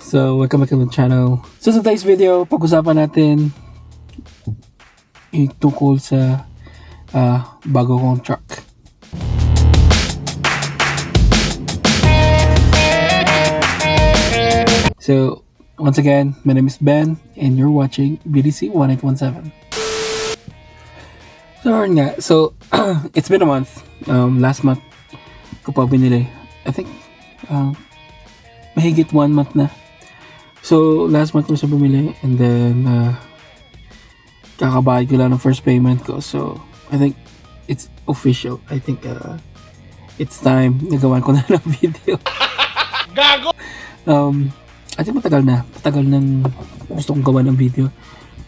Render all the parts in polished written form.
So, welcome back to the channel. So, sa today's video, pag-usapan natin yung tungkol sa bago kong truck. So, once again, my name is Ben and you're watching BDC 1817. So, it's been a month. Last month ko pa binili. I think, mahigit 1 month na. So, last month ko siya bumili and then kakabayad ko lang ng first payment ko. So, I think it's official. I think it's time nagawan ko na ng video. Gago! I think matagal nang gusto kong gawa ng video.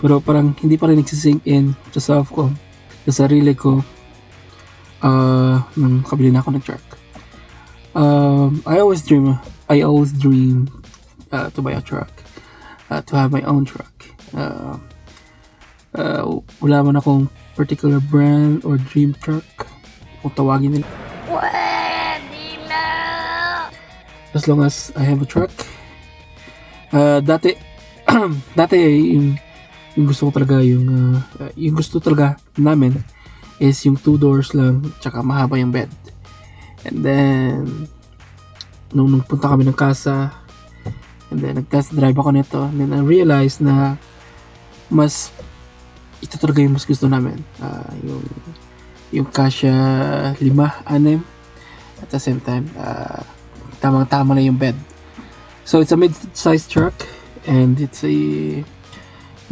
Pero parang hindi pa rin nagsisink in sa self ko, sa sarili ko, nung kabili na ako ng truck. I always dream to buy a truck, to have my own truck. Wala man akong particular brand or dream truck kung tawagin nila. As long as I have a truck. Dati yung gusto ko talaga, yung gusto talaga namin is yung 2 doors lang tsaka mahaba yung bed. And then nung punta kami ng casa, and then nag-test drive ako nito, and then I realized na ito talaga yung mas gusto namin. Yung kasya 5, 6 at the same time tamang-tama na yung bed. So it's a mid-size truck and it's a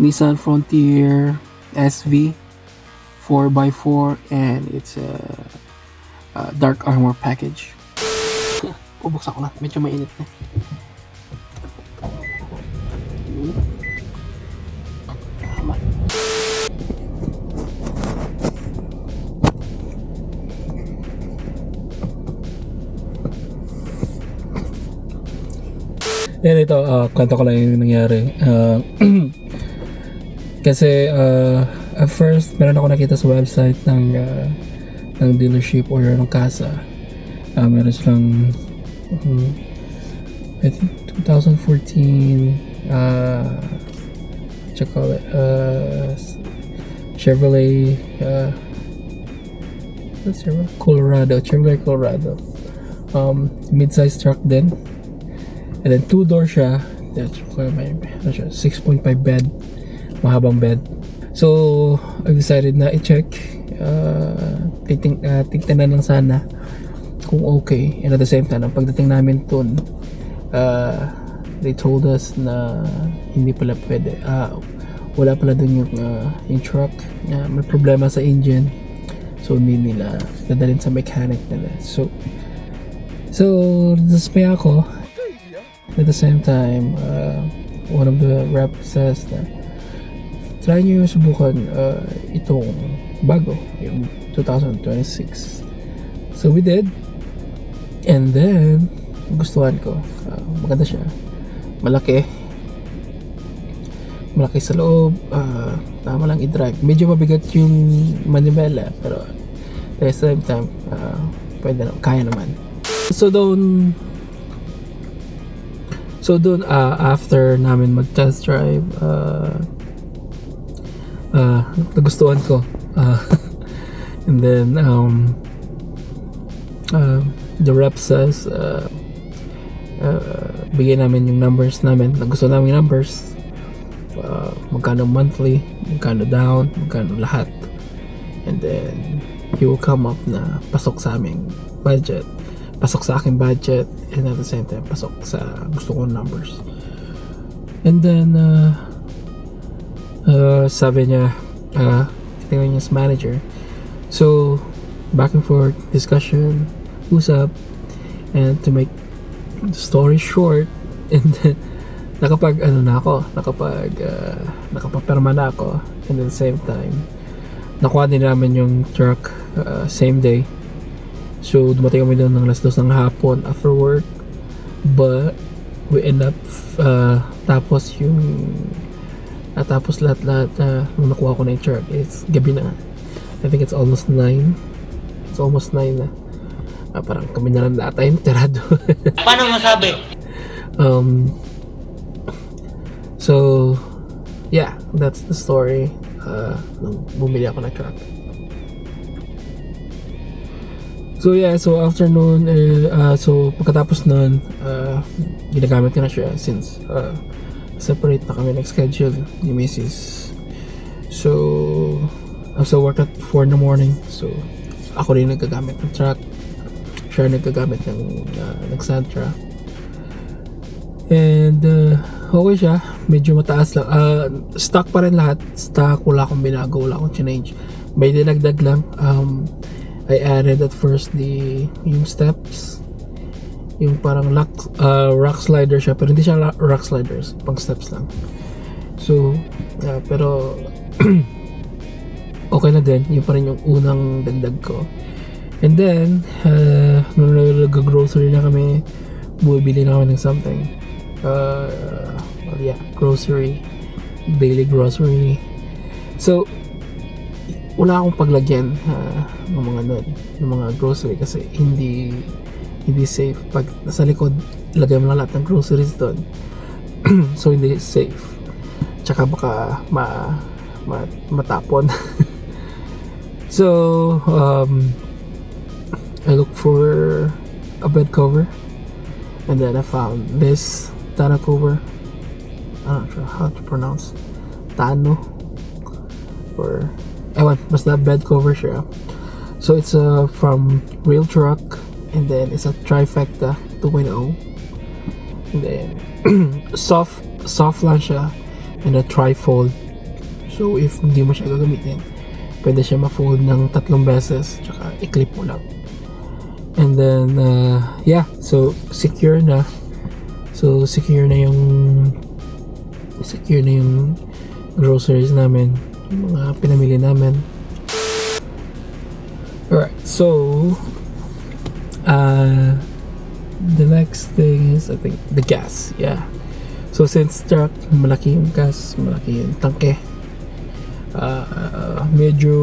Nissan Frontier SV 4x4 and it's a dark armor package. Bubuksan ko na, medyo mainit na. Yan, ito, kwento ko lang yung nangyari. Kasi at first meron ako nakita sa website ng dealership or ng casa. Meron silang I think 2014 Chevrolet Chevrolet Colorado, mid-size truck din. And then 2-door siya. May 6.5 bed, mahabang bed. So I decided na i-check, tingnan lang sana kung okay. And at the same time, pagdating namin dun, they told us na hindi pala pwede. Wala pala dun yung truck, may problema sa engine. So hindi nila dadalhin sa mechanic nila. So dismay ako. At the same time, one of the rep says na try nyo subukan itong bago, yung 2026. So we did, and then gustuhan ko. Maganda siya, malaki sa loob, tama lang i-drive. Medyo mabigat yung manibela, pero at the same time pwede na, kaya naman. So doon after namin mag-test drive, nagustuhan ko. And then the rep says bigyan namin yung numbers namin. Nagustuhan namin yung numbers. Magkano monthly, magkano down, magkano lahat. And then he will come up na pasok sa aming budget, pasok sa aking budget, and at the same time pasok sa gusto kong numbers. And then sabi niya, tingnan niya sa manager. So back and forth discussion, usap, and to make the story short, and then nakapagperma na ako, and at the same time nakuha din namin yung truck same day. So dumating kami doon ng alas 2 ng hapon after work, but we end up tapos lahat nung nakuha ko na yung truck, it's gabi na. I think it's almost 9 na. Parang kami na lang data yung tirado. Paano masabi? So, yeah, that's the story nung bumili ako ng truck. So yeah, so after nun, so pagkatapos nun, ginagamit ko na siya since separate na kami nag-schedule ni Mrs. So, I still work at 4 in the morning. So, ako rin naggagamit ng truck. Siya naggagamit ng Sentra. And, okay siya. Medyo mataas lang. Stock pa rin lahat. Stock, wala akong binago, wala akong change. May dinagdag lang. I added at first yung steps, yung parang rock slider siya, pero hindi siya rock sliders, pang steps lang. So, pero okay na din, yun pa rin yung unang dagdag ko. And then, nung nag-grocery na kami, bumibili na kami ng something. Well, yeah, grocery, daily grocery. So, wala akong paglagyan ng mga grocery kasi hindi safe. Pag nasa likod, lagay mo lang lahat ng groceries doon. So hindi safe. Tsaka baka matapon. So I look for a bed cover, and then I found this Tana cover. I'm not sure how to pronounce Tano, or basta bed cover siya. So it's from Real Truck, and then it's a Trifecta 2.0, and then soft lang siya, and a tri-fold. So if hindi mo siya gagamitin, pwede siya ma-fold ng 3 beses, tsaka i-clip mo lang. And then yeah, so secure na. So secure na yung groceries namin, yung mga pinamili namin. Alright, so the next thing is, I think, the gas. Yeah, so since truck, malaki yung gas, malaki yung tangke. Medyo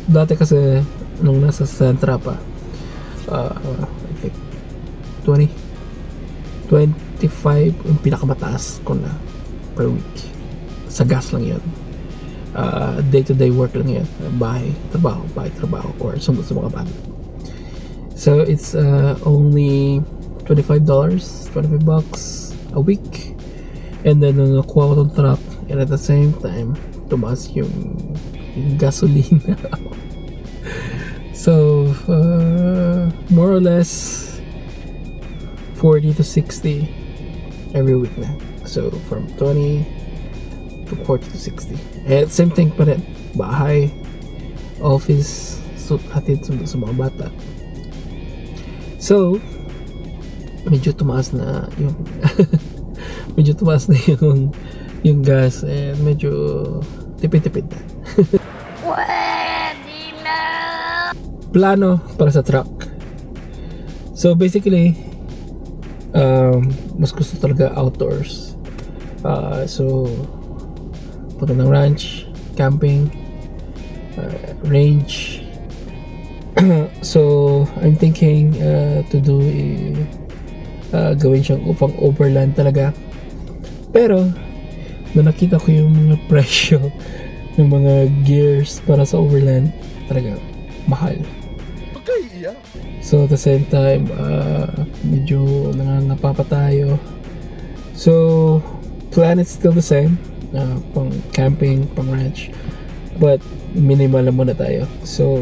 dati kasi nung nasa Sentra pa, I think 25 yung pinakamataas ko na per week. Sa gas lang yun. Day-to-day work lang yun. Bahay, trabaho, or sundot sa mga banda. So it's only $25 a week. And then nung nakuha ko tong truck, and at the same time, tumaas yung gasolina. So more or less 40 to 60 every week na. So from 20 to 40 to 60. Eh, same thing pa rin. Bahay, office, hatid sundo sa mga bata. So, medyo tumaas na yung yung gas, and medyo tipid-tipid na. Pwede na! Plano para sa truck. So basically, mas gusto talaga outdoors. So punta ng ranch, camping, range. So I'm thinking to do gawin siyang upang overland talaga. Pero nung nakita ko yung mga presyo ng mga gears para sa overland, talaga mahal. Okay, yeah. So at the same time, medyo napapatayo. So plan is still the same, pang camping, pang ranch, but minimal lang muna tayo. So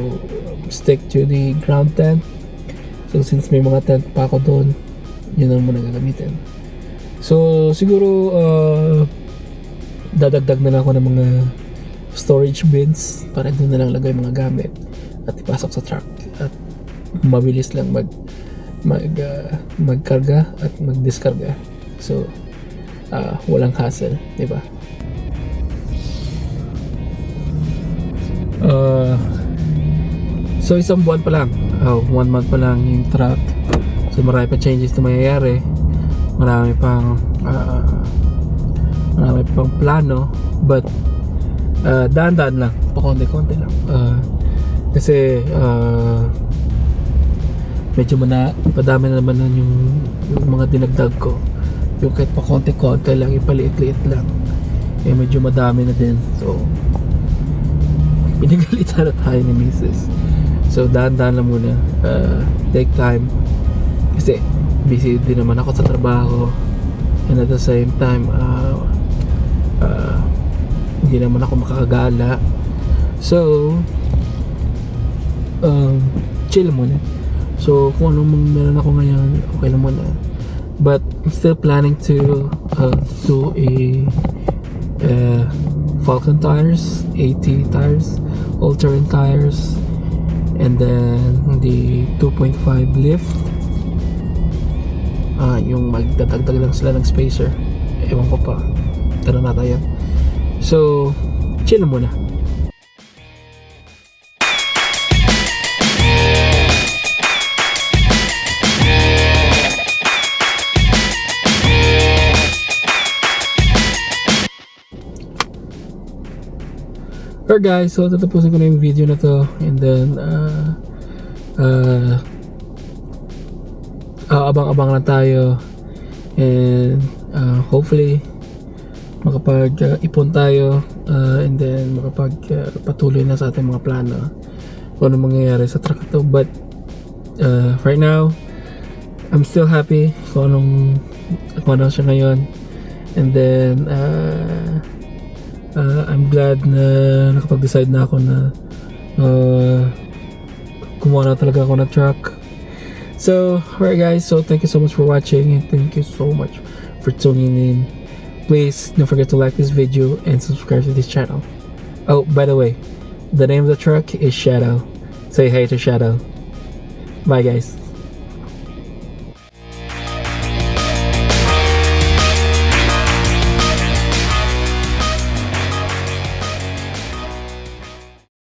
stick to the ground tent. So since may mga tent pa ako doon, yun ang muna gagamitin. So siguro dadagdag na lang ako ng mga storage bins para doon na lang lagay mga gamit at ipasok sa truck, at mabilis lang magkarga at magdiskarga. So walang hassle, di ba? So isang buwan pa lang, 1 month pa lang yung truck. So marami pa changes na mayayari, marami pang plano, but daan-daan lang, pakonti-konti lang, kasi medyo padami na naman yung mga dinagdag ko. yung kahit pa konti-konti lang, ipaliit-liit lang, eh medyo madami na din. So pinagalitan na tayo ni Mrs. So dahan-dahan lang muna, take time kasi busy din naman ako sa trabaho, and at the same time hindi naman ako makakagala. So chill muna. So kung anong meron ako ngayon, okay lang muna. But I'm still planning to do a Falcon tires, 80 tires, all-terrain tires, and then the 2.5 lift. Yung magdadagdag lang sila ng spacer, ewan ko pa, tara na tayo. So chill na muna. Alright guys, so tatapusin ko na yung video na to, and then abang-abang lang tayo, and hopefully makapag-ipon tayo, and then makapag-patuloy na sa ating mga plano kung ano mangyayari sa truck to. But right now I'm still happy kung ano siya ngayon, and then I'm glad na nakapag-decide na ako na kumuha na talaga ako ng truck. So alright guys, so thank you so much for watching, and thank you so much for tuning in. Please don't forget to like this video and subscribe to this channel. Oh, by the way, the name of the truck is Shadow. Say hey to Shadow. Bye guys.